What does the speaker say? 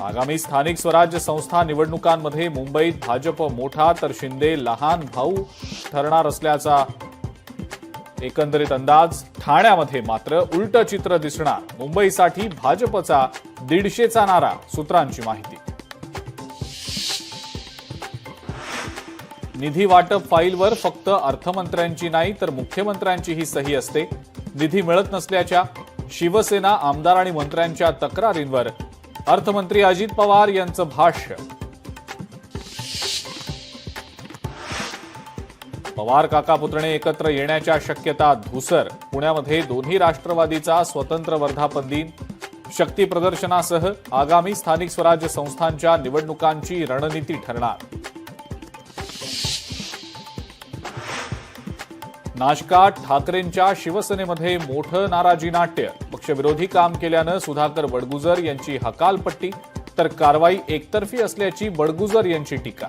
आगामी स्थानिक स्वराज्य संस्था निवडणुकांमध्ये मुंबईत भाजप मोठा तर शिंदे लहान भाऊ ठरणार असल्याचा एकंदरीत अंदाज। ठाण्यामध्ये मात्र उलट चित्र दिसणार। मुंबईसाठी भाजपचा 150चा नारा, सूत्रांची माहिती। निधी वाटप फाईलवर फक्त अर्थमंत्र्यांची नाही तर मुख्यमंत्र्यांचीही सही असते। निधी मिळत नसल्याच्या शिवसेना आमदार आणि मंत्र्यांच्या तक्रारींवर अर्थमंत्री अजित पवार यांचं भाष्य। पवार काका पुतणे एकत्र येण्याच्या शक्यता धुसर। पुण्यामध्ये दोन्ही राष्ट्रवादीचा स्वतंत्र वर्धापन दिन। शक्ती प्रदर्शनासह आगामी स्थानिक स्वराज्य संस्थांच्या निवडणुकांची रणनीती ठरणार। नाशकात ठाकरेंच्या शिवसेनेमध्ये मोठं नाराजी नाट्य। पक्षविरोधी काम केल्यानं सुधाकर बडगुजर यांची हकालपट्टी तर कारवाई एकतर्फी असल्याची बडगुजर यांची टीका।